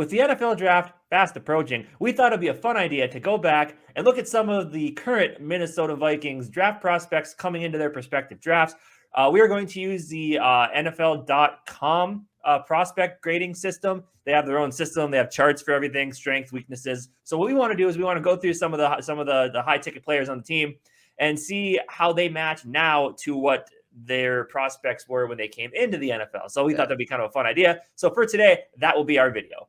with the NFL draft fast approaching, we thought it'd be a fun idea to go back and look at some of the current Minnesota Vikings draft prospects coming into their prospective drafts. We are going to use the NFL.com prospect grading system. They have their own system. They have charts for everything, strengths, weaknesses. So what we want to do is we want to go through some of the high ticket players on the team and see how they match now to what their prospects were when they came into the NFL. So we thought that'd be kind of a fun idea. So for today, that will be our video.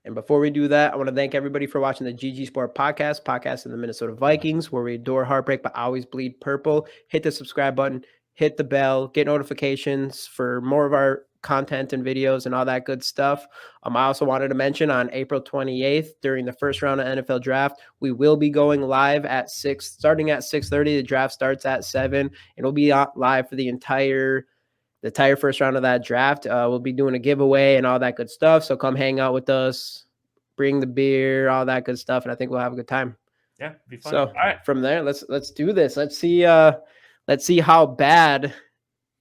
And before we do that, I want to thank everybody for watching the GG Sport podcast of the Minnesota Vikings, where we adore heartbreak but always bleed purple. Hit the subscribe button, hit the bell, get notifications for more of our content and videos and all that good stuff. I also wanted to mention on April 28th, during the first round of NFL draft, we will be going live at starting at 6:30. The draft starts at 7. It'll be live for the entire first round of that draft. We'll be doing a giveaway and all that good stuff. So come hang out with us, bring the beer, all that good stuff, and I think we'll have a good time. Yeah, it'd be fun. So all right, from there, let's do this. Let's see how bad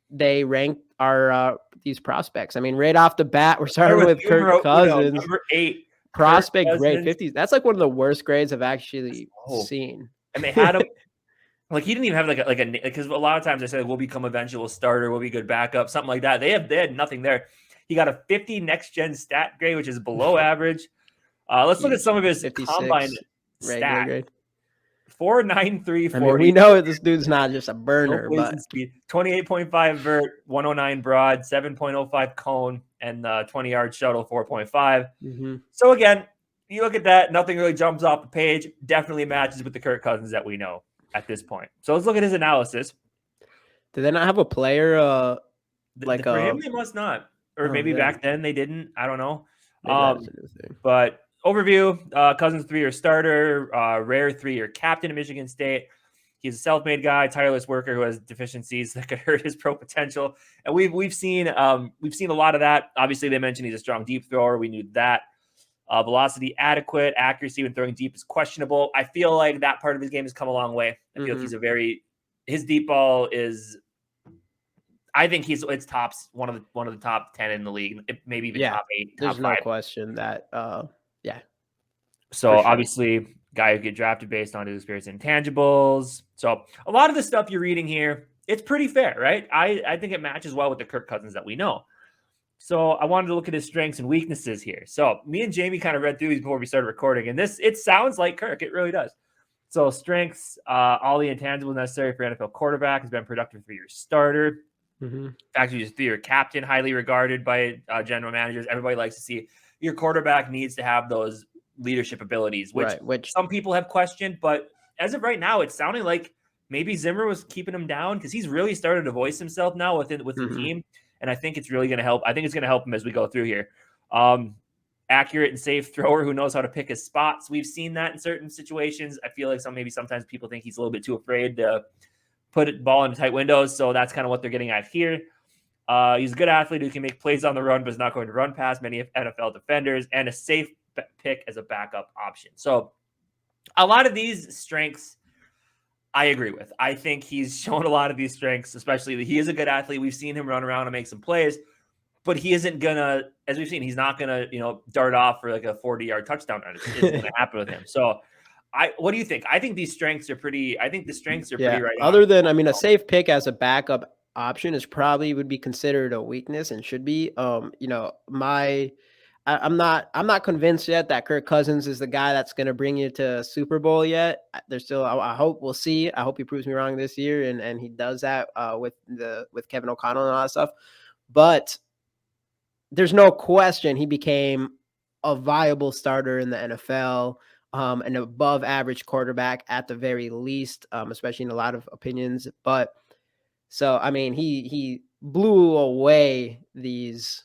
they rank our these prospects. I mean, right off the bat, we're starting with Kirk Cousins. Number 8. Prospect grade 50s. That's like one of the worst grades I've actually seen. And they had him. Like he didn't even have because a lot of times they say we'll become eventual starter, we'll be good backup, something like that. They had nothing there. He got a 50 next gen stat grade, which is below average. Let's look at some of his combine stats. Grade. 4.93 40. I mean, we know this dude's not just a burner, but 28.5 vert, 109 broad, 7.05 cone, and 20-yard shuttle, 4.5. Mm-hmm. So again, you look at that, nothing really jumps off the page. Definitely matches with the Kirk Cousins that we know at this point. So let's look at his analysis. Did they not have a player for him? They must not, or maybe back then they didn't. I don't know. But overview: Cousins 3-year starter, rare 3-year captain of Michigan State. He's a self-made guy, tireless worker who has deficiencies that could hurt his pro potential. And we've seen a lot of that. Obviously, they mentioned he's a strong deep thrower. We knew that. Velocity adequate, accuracy when throwing deep is questionable. I feel like that part of his game has come a long way. I feel like his deep ball is. I think it's tops one of the top 10 in the league, maybe even top 8. There's no question that. So obviously, guy who get drafted based on his experience in intangibles. So a lot of the stuff you're reading here, it's pretty fair, right? I think it matches well with the Kirk Cousins that we know. So I wanted to look at his strengths and weaknesses here. So me and Jamie kind of read through these before we started recording, and it sounds like Kirk. It really does. So strengths, all the intangibles necessary for NFL quarterback, has been productive 3-year starter. Mm-hmm. Actually, he's a 3-year captain, highly regarded by general managers. Everybody likes to see your quarterback needs to have those leadership abilities, which some people have questioned. But as of right now, it's sounding like maybe Zimmer was keeping him down because he's really started to voice himself now within the team. And I think it's really going to help. I think it's going to help him as we go through here. Accurate and safe thrower who knows how to pick his spots. We've seen that in certain situations. I feel like sometimes people think he's a little bit too afraid to put a ball into tight windows. So that's kind of what they're getting at here. He's a good athlete who can make plays on the run, but is not going to run past many NFL defenders, and a safe pick as a backup option. So a lot of these strengths I agree with. I think he's shown a lot of these strengths, especially that he is a good athlete. We've seen him run around and make some plays, but he isn't gonna, as we've seen, he's not gonna, dart off for like a 40-yard touchdown run. It's gonna happen with him. So what do you think? I think these strengths are pretty. I think the strengths are pretty right. Other than, a safe pick as a backup option would be considered a weakness and should be. I'm not convinced yet that Kirk Cousins is the guy that's going to bring you to Super Bowl yet. There's still, I hope we'll see. I hope he proves me wrong this year and he does that with Kevin O'Connell and all that stuff. But there's no question he became a viable starter in the NFL, an above average quarterback at the very least, especially in a lot of opinions. But so, he blew away these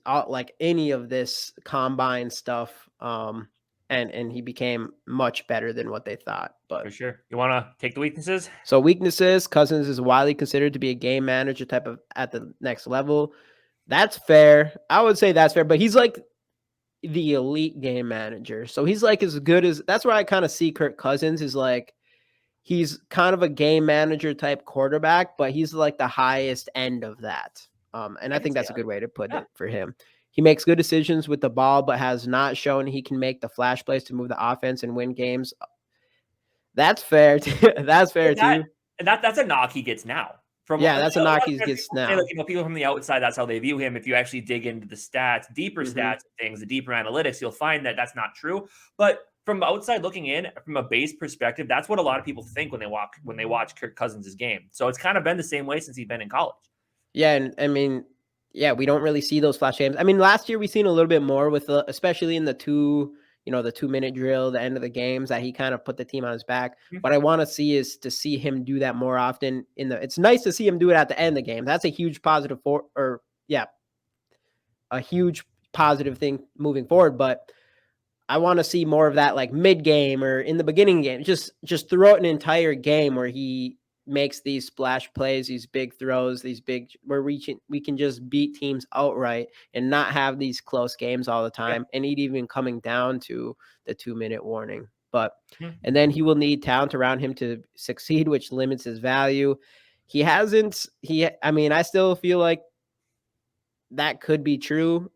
like any of this combine stuff, and he became much better than what they thought. But for sure, you want to take the weaknesses. So weaknesses: Cousins is widely considered to be a game manager type of at the next level. That's fair. I would say that's fair, but he's like the elite game manager. So he's like as good as. That's where I kind of see Kirk Cousins is like. He's kind of a game manager type quarterback, but he's like the highest end of that. And I think that's a good way to put it for him. He makes good decisions with the ball, but has not shown he can make the flash plays to move the offense and win games. That's fair. That's fair too. And that's a knock he gets now. That's a knock he gets now. Say, like, people from the outside, that's how they view him. If you actually dig into the stats, deeper stats, things, the deeper analytics, you'll find that that's not true. But from outside looking in, from a base perspective, that's what a lot of people think when they watch Kirk Cousins' game. So it's kind of been the same way since he's been in college. Yeah, and I mean, we don't really see those flash games. I mean, last year we seen a little bit more with especially in the 2-minute drill, the end of the games, that he kind of put the team on his back. What I want to see is to see him do that more often it's nice to see him do it at the end of the game. That's a huge positive a huge positive thing moving forward, but I want to see more of that, like mid-game or in the beginning game, just throughout an entire game where he makes these splash plays, these big throws, where we can just beat teams outright and not have these close games all the time, and it even coming down to the 2-minute warning. But and then he will need talent around him to succeed, which limits his value. I still feel like that could be true.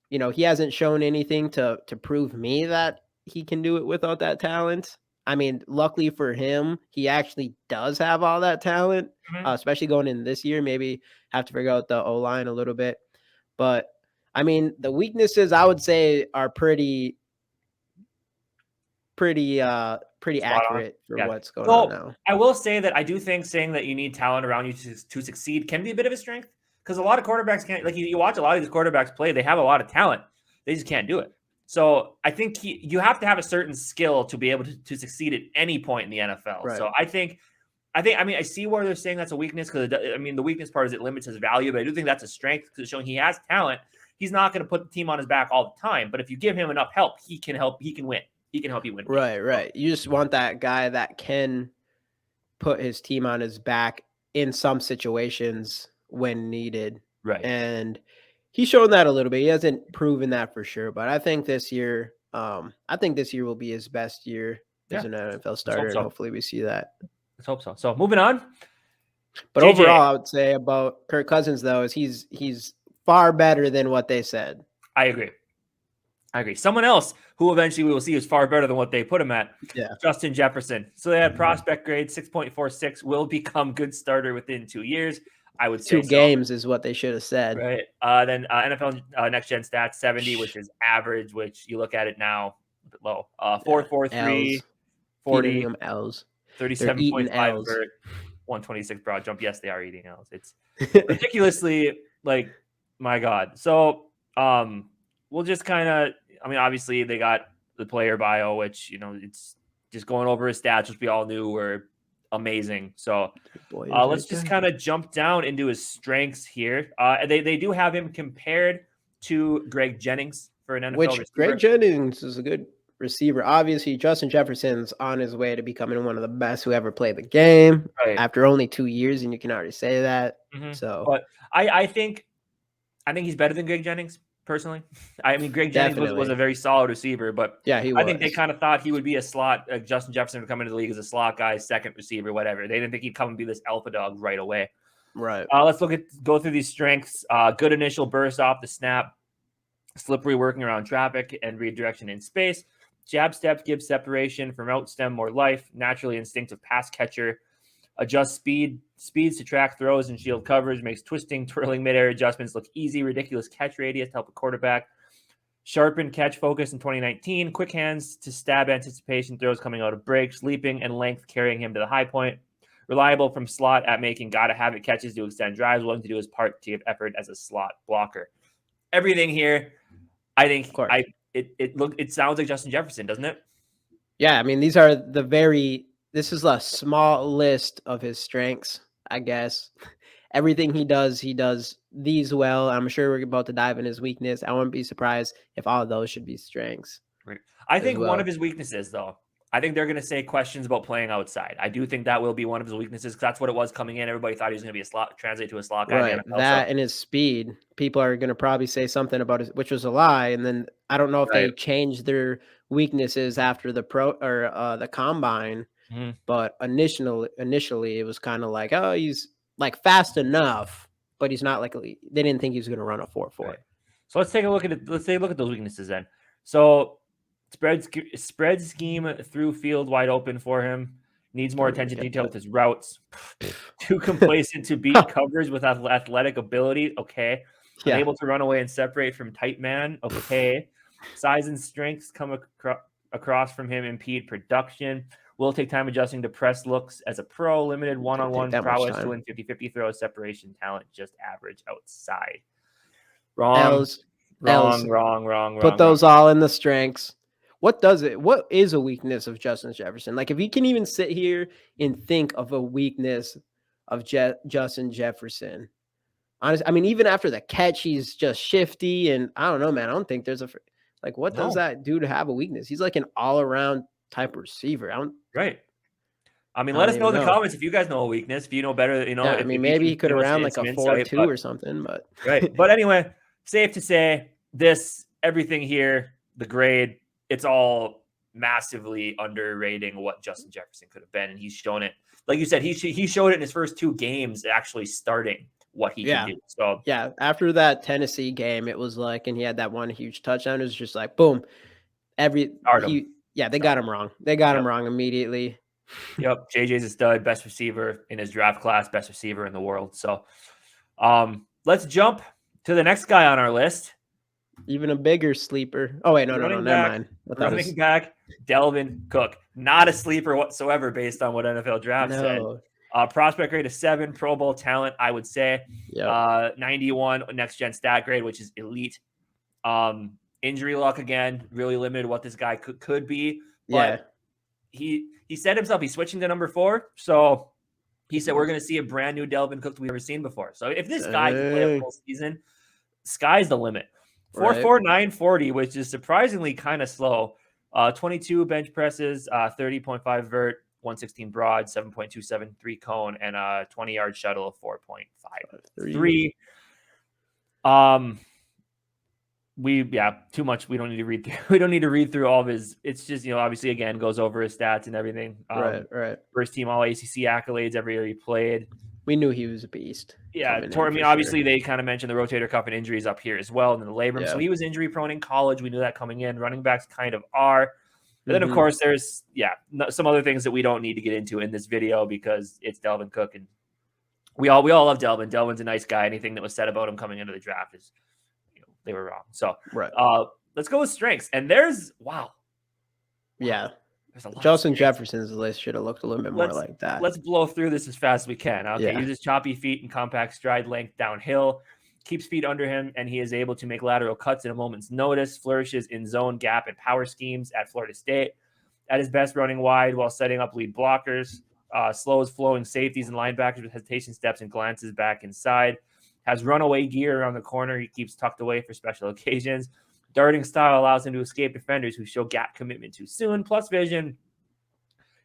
He hasn't shown anything to prove me that he can do it without that talent. I mean, luckily for him, he actually does have all that talent, especially going in this year. Maybe have to figure out the O-line a little bit. But, I mean, the weaknesses, I would say, are pretty accurate for what's going on now. I will say that I do think saying that you need talent around you to succeed can be a bit of a strength, because a lot of quarterbacks can't. Like, you watch a lot of these quarterbacks play, they have a lot of talent. They just can't do it. So I think you have to have a certain skill to be able to succeed at any point in the NFL. Right. So I see where they're saying that's a weakness, because the weakness part is it limits his value, but I do think that's a strength, because it's showing he has talent. He's not going to put the team on his back all the time, but if you give him enough help, he can win. He can help you win. Right. You just want that guy that can put his team on his back in some situations when needed. Right. And he's shown that a little bit. He hasn't proven that for sure, but I think this year will be his best year as an NFL starter, and hopefully we see that. Let's hope so. So moving on. But JJ, overall, I would say about Kirk Cousins, though, is he's far better than what they said. I agree. Someone else who eventually we will see is far better than what they put him at. Yeah. Justin Jefferson. So they had prospect grade 6.46, will become good starter within 2 years. I would say 2 games is what they should have said. Right. Then NFL Next Gen Stats 70, which is average, which you look at it now, a bit low. 4.43, 40 L's. 37.5 vert, 126 broad jump. Yes, they are eating L's. It's ridiculously, like, my God. So we'll just kind of, obviously they got the player bio, which, it's just going over his stats, which we all knew were amazing. So let's just kind of jump down into his strengths here. They do have him compared to Greg Jennings for an NFL receiver. Greg Jennings is a good receiver. Obviously, Justin Jefferson's on his way to becoming one of the best who ever played the game after only 2 years, and you can already say that. So, but I think he's better than Greg Jennings. Personally, Greg Jennings was a very solid receiver, but he was. I think they kind of thought he would be a slot. Justin Jefferson would come into the league as a slot guy, second receiver, whatever. They didn't think he'd come and be this alpha dog right away. Right. Let's go through these strengths. Good initial burst off the snap, slippery working around traffic and redirection in space. Jab steps give separation, from out stem more life. Naturally instinctive pass catcher. Adjust speeds to track throws and shield coverage, makes twisting, twirling midair adjustments look easy. Ridiculous catch radius to help a quarterback. Sharpened catch focus in 2019. Quick hands to stab anticipation throws coming out of breaks. Leaping and length carrying him to the high point. Reliable from slot at making gotta have it catches to extend drives. Willing to do his part to give effort as a slot blocker. Everything here, I think it sounds like Justin Jefferson, doesn't it? Yeah, this is a small list of his strengths, I guess. Everything he does these well. I'm sure we're about to dive in his weakness. I wouldn't be surprised if all of those should be strengths. Right. I think one of his weaknesses, though, I think they're going to say questions about playing outside. I do think that will be one of his weaknesses, because that's what it was coming in. Everybody thought he was going to be a slot, translate to a slot guy. Right. And his speed. People are going to probably say something about it, which was a lie. And then I don't know if they changed their weaknesses after the the combine. Mm-hmm. But initially, it was kind of like, oh, he's like fast enough, but he's not like, they didn't think he was going to run a 4.4. Right. So let's take a look at it. Let's take a look at those weaknesses then. So spread scheme through field wide open for him. Needs more attention to detail with his routes. Too complacent to beat covers with athletic ability. Okay. Unable to run away and separate from tight man. Okay. Size and strengths come across from him impede production. Will take time adjusting to press looks as a pro. Limited one-on-one prowess to win 50-50 throws. Separation talent just average outside. Wrong. Put those all in the strengths. What is a weakness of Justin Jefferson? Like, if you can even sit here and think of a weakness of Justin Jefferson, honestly, I mean, even after the catch, he's just shifty, and I don't know, man. I don't think there's what does that do to have a weakness? He's like an all-around type of receiver. Right. I mean, let us know in the comments if you guys know a weakness. If you know better, I mean, maybe he could have ran like a 4.2 or something, but right. But anyway, safe to say everything here, the grade, it's all massively underrating what Justin Jefferson could have been, and he's shown it. Like you said, he showed it in his first 2 games, actually starting what he can do. So after that Tennessee game, it was like, and he had that one huge touchdown. It was just like boom, they got him wrong. They got him wrong immediately. Yep, JJ's a stud, best receiver in his draft class, best receiver in the world. So, let's jump to the next guy on our list. Even a bigger sleeper. Oh wait, no, never mind. Running back, Dalvin Cook, not a sleeper whatsoever based on what NFL Draft said. Prospect grade of 7, Pro Bowl talent, I would say. 91 next gen stat grade, which is elite. Injury luck again, really limited what this guy could be. But he said himself he's switching to number 4. So he said we're going to see a brand new Dalvin Cook we've never seen before. So if this guy can play a full season, sky's the limit. 4.4 940, which is surprisingly kind of slow. 22 bench presses, 30.5 vert, 116 broad, 7.273 cone, and a 20-yard shuttle of 4.53. Too much. We don't need to read through. We don't need to read through all of his. It's just, obviously again goes over his stats and everything. Right. First team All ACC accolades every year he played. We knew he was a beast. Yeah, obviously they kind of mentioned the rotator cuff and injuries up here as well in the labrum. So he was injury prone in college. We knew that coming in. Running backs kind of are. And then of course there's some other things that we don't need to get into in this video because it's Dalvin Cook, and we all love Dalvin. Dalvin's a nice guy. Anything that was said about him coming into the draft is they were wrong. So let's go with strengths. And there's Justin Jefferson's list should have looked a little bit more like that. Let's blow through this as fast as we can. Okay, uses choppy feet and compact stride length downhill, keeps feet under him, and he is able to make lateral cuts at a moment's notice, flourishes in zone, gap, and power schemes at Florida State. At his best, running wide while setting up lead blockers, slows flowing safeties and linebackers with hesitation steps and glances back inside. Has runaway gear around the corner. He keeps tucked away for special occasions. Darting style allows him to escape defenders who show gap commitment too soon. Plus vision.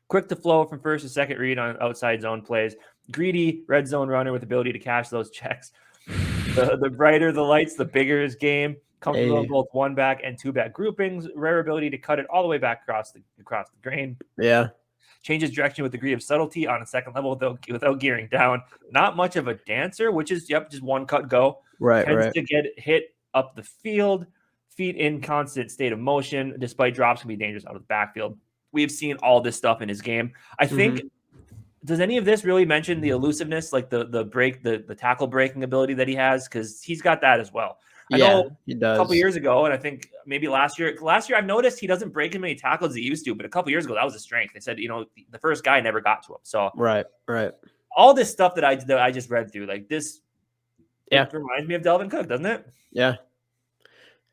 Quick to flow from first to second read on outside zone plays. Greedy red zone runner with ability to cash those checks. The brighter the lights, the bigger his game. Comfortable in both 1-back and 2-back groupings. Rare ability to cut it all the way back across the grain. Changes direction with degree of subtlety on a second level without gearing down. Not much of a dancer, which is just one cut go. Tends to get hit up the field. Feet in constant state of motion, despite drops can be dangerous out of the backfield. We've seen all this stuff in his game. I think, does any of this really mention the elusiveness, like the tackle breaking ability that he has? Because he's got that as well. I know he does. A couple years ago, and I think maybe last year I've noticed he doesn't break as many tackles as he used to, but a couple years ago that was a strength. They said, the first guy never got to him. So right. All this stuff that I just read through, like this, it reminds me of Dalvin Cook, doesn't it? Yeah.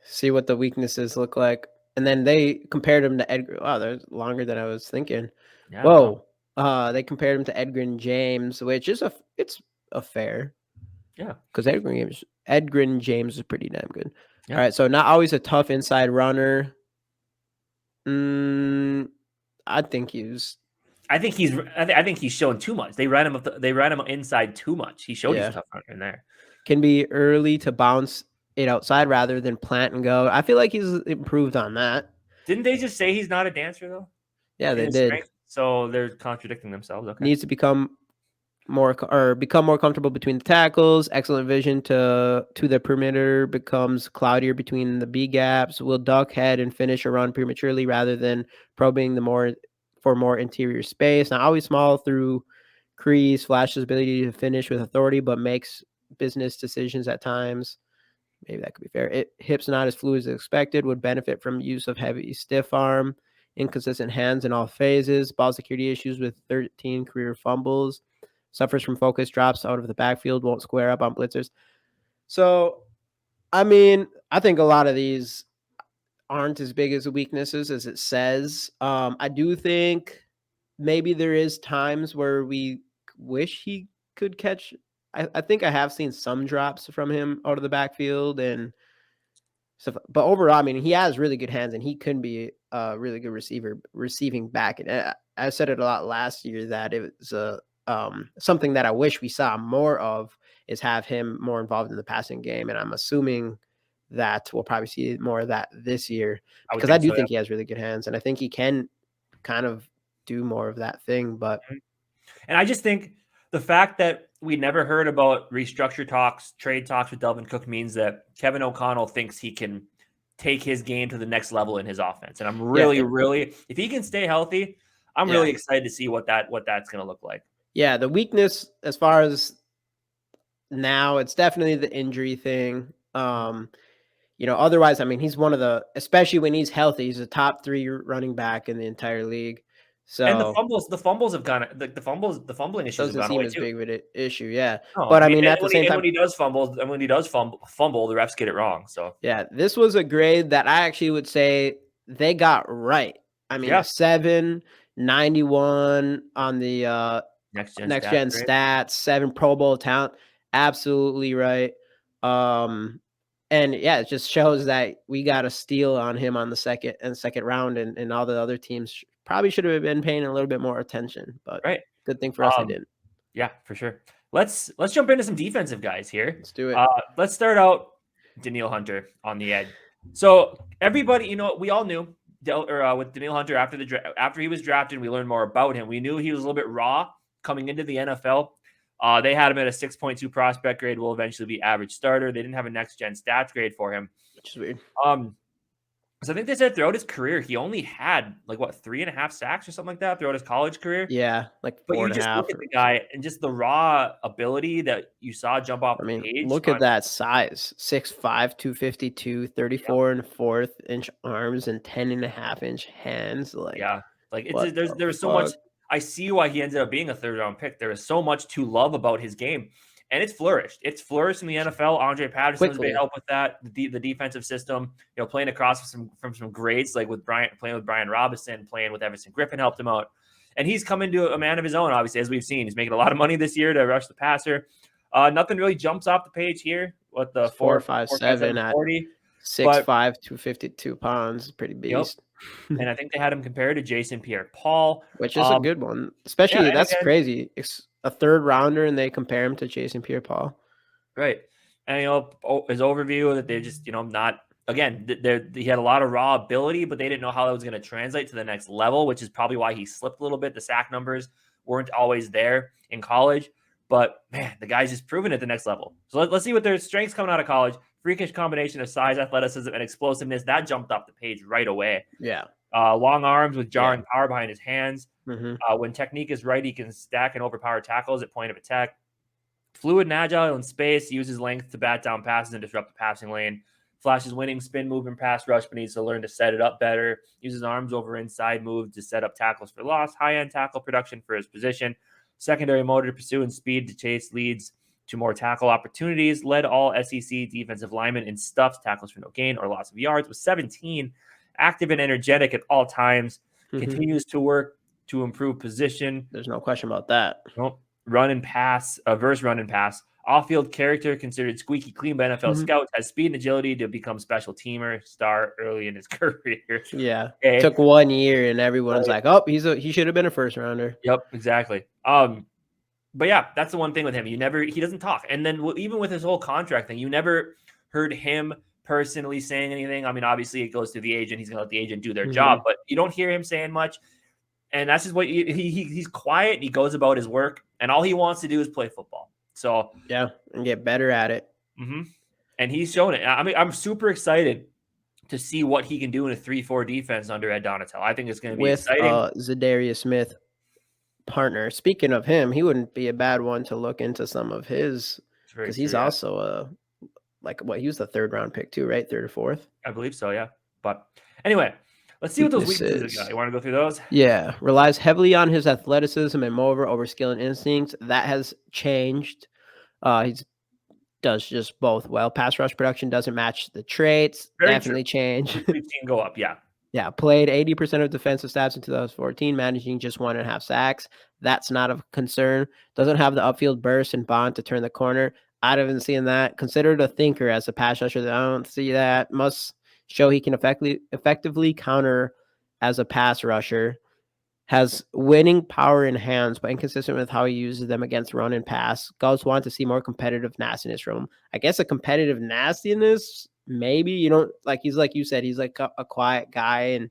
See what the weaknesses look like. And then they compared him to Edgar. Wow, they're longer than I was thinking. Yeah, whoa. They compared him to Edgerrin James, which is it's a fair. Yeah. Because Edgerrin James is pretty damn good. Yeah. All right. So not always a tough inside runner. I think he's shown too much. They ran him inside too much. He showed he's a tough runner in there. Can be early to bounce it outside rather than plant and go. I feel like he's improved on that. Didn't they just say he's not a dancer though? Yeah, they did. So they're contradicting themselves. Okay. Needs to become become more comfortable between the tackles. Excellent vision to the perimeter, becomes cloudier between the B gaps. Will duck head and finish a run prematurely rather than probing for more interior space. Now always small through crease, flashes ability to finish with authority, but makes business decisions at times. Maybe that could be fair. Hips not as fluid as expected, would benefit from use of heavy stiff arm, inconsistent hands in all phases, ball security issues with 13 career fumbles, suffers from focus drops out of the backfield, won't square up on blitzers. So, I mean, I think a lot of these aren't as big as weaknesses as it says. I do think maybe there is times where we wish he could catch. I think I have seen some drops from him out of the backfield and stuff. But overall, I mean, he has really good hands and he could be a really good receiving back. And I said it a lot last year that it was something that I wish we saw more of, is have him more involved in the passing game. And I'm assuming that we'll probably see more of that this year, because I do think he has really good hands and I think he can kind of do more of that thing. But and I just think the fact that we never heard about restructure talks, trade talks with Dalvin Cook means that Kevin O'Connell thinks he can take his game to the next level in his offense. And I'm really, if he can stay healthy, I'm really excited to see what that's going to look like. Yeah, the weakness as far as now, it's definitely the injury thing. Otherwise, I mean, he's one of the, especially when he's healthy, he's a top 3 running back in the entire league. So, and the fumbles have gone, the fumbling issues doesn't seem as big of an issue. Yeah. No, but I mean, at the same time, when he does fumble, the refs get it wrong. So yeah, this was a grade that I actually would say they got right. I mean, 791 on the next gen stats, 7 Pro Bowl talent. Absolutely right. And yeah, it just shows that we got a steal on him on the second round, and all the other teams probably should have been paying a little bit more attention, but good thing for us they didn't. Yeah, for sure. Let's jump into some defensive guys here. Let's do it. Let's start out Daneille Hunter on the edge. So everybody, we all knew with Daneille Hunter after he was drafted, we learned more about him. We knew he was a little bit raw coming into the NFL. They had him at a 6.2 prospect grade, will eventually be average starter. They didn't have a next-gen stats grade for him. Which is weird. So I think they said throughout his career, he only had 3.5 sacks or something like that throughout his college career. Yeah, 4.5. But you just look at the guy and just the raw ability that you saw jump off the page. Look at that size, 6'5", 252, 34 and 4th inch arms and 10.5-inch hands. There was so much. I see why he ended up being a 3rd-round pick. There is so much to love about his game, and it's flourished. It's flourished in the NFL. Andre Patterson's been help with that. The defensive system, playing across from some greats playing with Brian Robinson, playing with Everson Griffin helped him out, and he's come into a man of his own. Obviously, as we've seen, he's making a lot of money this year to rush the passer. Nothing really jumps off the page here. What the 4.57 at 40, 6'5", 252 pounds, pretty beast. And I think they had him compared to Jason Pierre-Paul, which is a good one. Especially that's crazy. It's a 3rd rounder, and they compare him to Jason Pierre-Paul. Right, and his overview that they're just not again. He had a lot of raw ability, but they didn't know how that was going to translate to the next level, which is probably why he slipped a little bit. The sack numbers weren't always there in college, but man, the guy's just proven at the next level. So let's see what their strengths coming out of college. Freakish combination of size, athleticism, and explosiveness. That jumped off the page right away. Yeah. Long arms with jarring power behind his hands. When technique is right, he can stack and overpower tackles at point of attack. Fluid and agile in space, uses length to bat down passes and disrupt the passing lane. Flashes winning spin move and pass rush, but needs to learn to set it up better. Uses arms over inside moves to set up tackles for loss. High-end tackle production for his position. Secondary motor to pursue and speed to chase leads to more tackle opportunities. Led all SEC defensive linemen in stuffs, tackles for no gain or loss of yards, with 17. Active and energetic at all times. Continues to work to improve position. There's no question about that. Nope. Run and pass, verse run and pass. Off-field character, considered squeaky clean by NFL scouts, has speed and agility to become special teamer, star early in his career. Yeah, it took 1 year, and everyone's like, "Oh, he should have been a 1st rounder." Yep, exactly. But yeah, that's the one thing with him. He doesn't talk, and then even with his whole contract thing, you never heard him personally saying anything. I mean, obviously it goes to the agent; he's gonna let the agent do their job, but you don't hear him saying much. And that's just what he's quiet. He goes about his work. and all he wants to do is play football. So yeah, and get better at it. And he's shown it. I mean, I'm super excited to see what he can do in a 3-4 defense under Ed Donatell. I think it's going to be exciting. Zadarius Smith partner. Speaking of him, he wouldn't be a bad one to look into some of his, because he's also he was the 3rd round pick too, right? 3rd or 4th, I believe so. Yeah. But anyway, let's see what those weaknesses are. You want to go through those? Yeah, relies heavily on his athleticism and moreover over skill and instincts. That has changed. He's does just both well. Pass rush production doesn't match the traits. Definitely change. We've seen go up, yeah. Yeah, played 80% of defensive stats in 2014, managing just 1.5 sacks. That's not a concern. Doesn't have the upfield burst and bond to turn the corner. I haven't seen that. Considered a thinker as a pass rusher. I don't see that. Must show he can effectively counter as a pass rusher. Has winning power in hands, but inconsistent with how he uses them against run and pass. Guys want to see more competitive nastiness from him. I guess a competitive nastiness, maybe. You don't like, he's like you said, he's like a quiet guy, and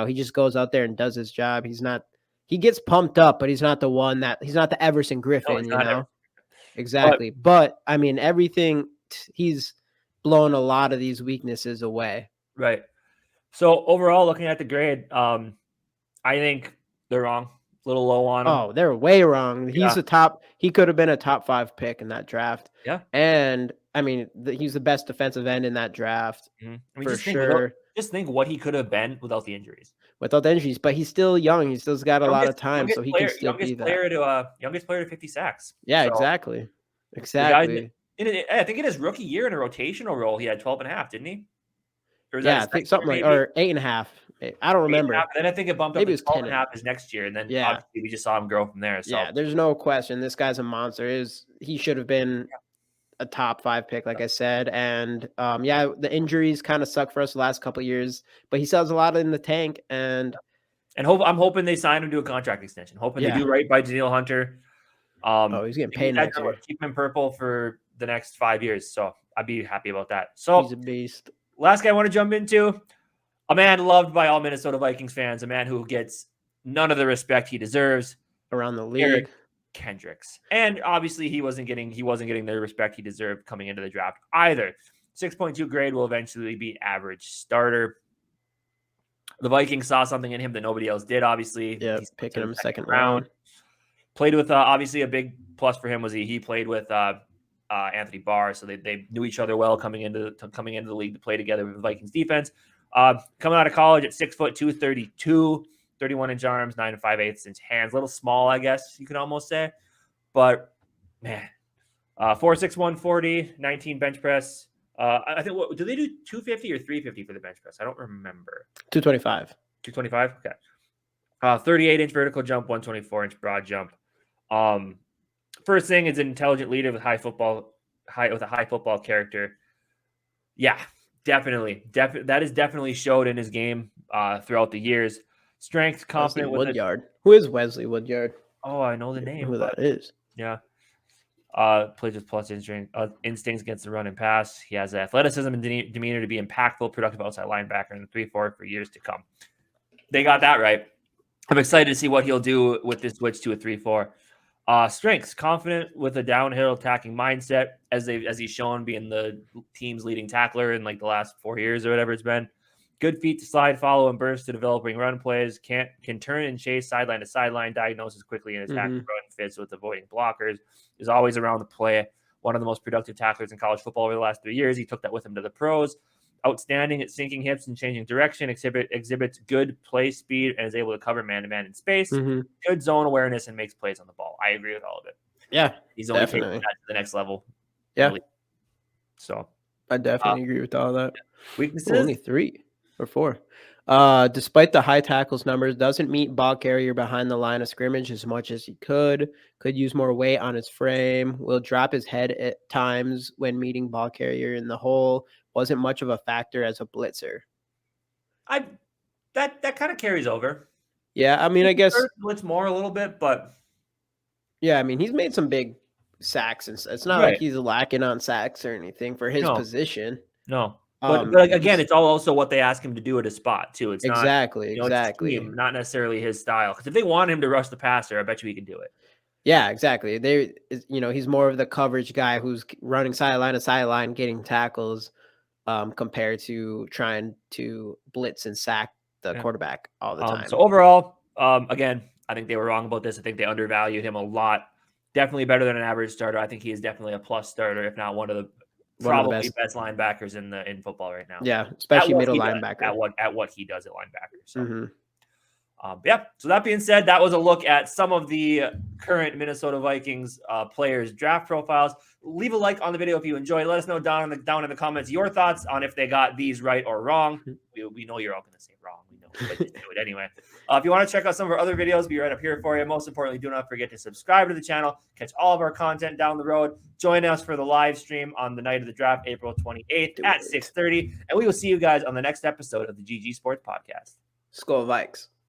he just goes out there and does his job. He gets pumped up, but he's not the one he's not the Everson Griffin, Exactly. But I mean, he's blown a lot of these weaknesses away. Right. So overall, looking at the grade, I think they're wrong. A little low on him. Oh, they're way wrong. He's he could have been a top 5 pick in that draft. Yeah. And I mean, he's the best defensive end in that draft for sure. Just think what he could have been without the injuries. But he's still young. He still's got a lot of time, so he can still be that. Youngest player to 50 sacks. Yeah, so, exactly. I think in his rookie year in a rotational role, he had 12.5, didn't he? I think something like, or 8.5. I don't remember. Then I think it bumped up to 12.5 his next year, and then obviously we just saw him grow from there. So there's no question. This guy's a monster. He should have been a top 5 pick, like I said. And the injuries kind of suck for us the last couple of years, but he sells a lot in the tank. And I'm hoping they sign him to a contract extension. Hoping they do right by Daneille Hunter. He's getting paid next year. Keep him in purple for the next 5 years. So I'd be happy about that. So he's a beast. Last guy I want to jump into, a man loved by all Minnesota Vikings fans, a man who gets none of the respect he deserves around the league, Kendricks. And obviously he wasn't getting the respect he deserved coming into the draft either. 6.2 grade will eventually be average starter. The Vikings saw something in him that nobody else did, obviously. Yeah, he's picking him second round. Played with, obviously a big plus for him was he played with Anthony Barr, so they knew each other well coming into the league to play together with the Vikings defense. Coming out of college at 6 foot 232, 31 inch arms, 9 5/8 inch hands, a little small, I guess you could almost say, but man, 4'6", 140, 19 bench press. I think do they do 250 or 350 for the bench press? I don't remember. 225. 225. Okay. 38 inch vertical jump, 124 inch broad jump. First thing is an intelligent leader with a high football character. Yeah, definitely. That is definitely showed in his game throughout the years. Strength, confident with Woodyard. Who is Wesley Woodyard? Oh, I know the name. Who that is? Yeah. Plays with plus instincts against the run and pass. He has athleticism and demeanor to be impactful, productive outside linebacker in the 3-4 for years to come. They got that right. I'm excited to see what he'll do with this switch to a 3-4. Strengths, confident with a downhill attacking mindset, as he's shown being the team's leading tackler in like the last 4 years or whatever it's been. Good feet to slide, follow, and burst to developing run plays. Can turn and chase sideline to sideline. Diagnoses quickly and attack run fits with avoiding blockers. Is always around the play. One of the most productive tacklers in college football over the last 3 years. He took that with him to the pros. Outstanding at sinking hips and changing direction. Exhibits good play speed and is able to cover man-to-man in space. Good zone awareness and makes plays on the ball. I agree with all of it. Yeah, he's only taking that to the next level. Yeah. Really. So I definitely agree with all that. Weaknesses? Only 3 or 4. Despite the high tackles numbers, doesn't meet ball carrier behind the line of scrimmage as much as he could use more weight on his frame, will drop his head at times when meeting ball carrier in the hole, wasn't much of a factor as a blitzer. That kind of carries over. Yeah, I mean, I guess blitz more a little bit, but yeah, I mean, he's made some big sacks, and it's not like he's lacking on sacks or anything for his position. No. But again, it's all also what they ask him to do at his spot too. It's exactly. It's not necessarily his style. Because if they want him to rush the passer, I bet you he can do it. Yeah, exactly. He's more of the coverage guy who's running sideline to sideline, getting tackles, compared to trying to blitz and sack the quarterback all the time. So overall, again, I think they were wrong about this. I think they undervalued him a lot. Definitely better than an average starter. I think he is definitely a plus starter, if not one of the probably best linebackers in football right now. Yeah, especially middle linebacker. At what he does at linebacker. So. So that being said, that was a look at some of the current Minnesota Vikings players' draft profiles. Leave a like on the video if you enjoyed. Let us know down in the comments your thoughts on if they got these right or wrong. We know you're all going to say wrong. We know, but just do it anyway. If you want to check out some of our other videos, be right up here for you. Most importantly, do not forget to subscribe to the channel. Catch all of our content down the road. Join us for the live stream on the night of the draft, April 28th at 6:30. And we will see you guys on the next episode of the GG Sports Podcast. SKOL Vikes.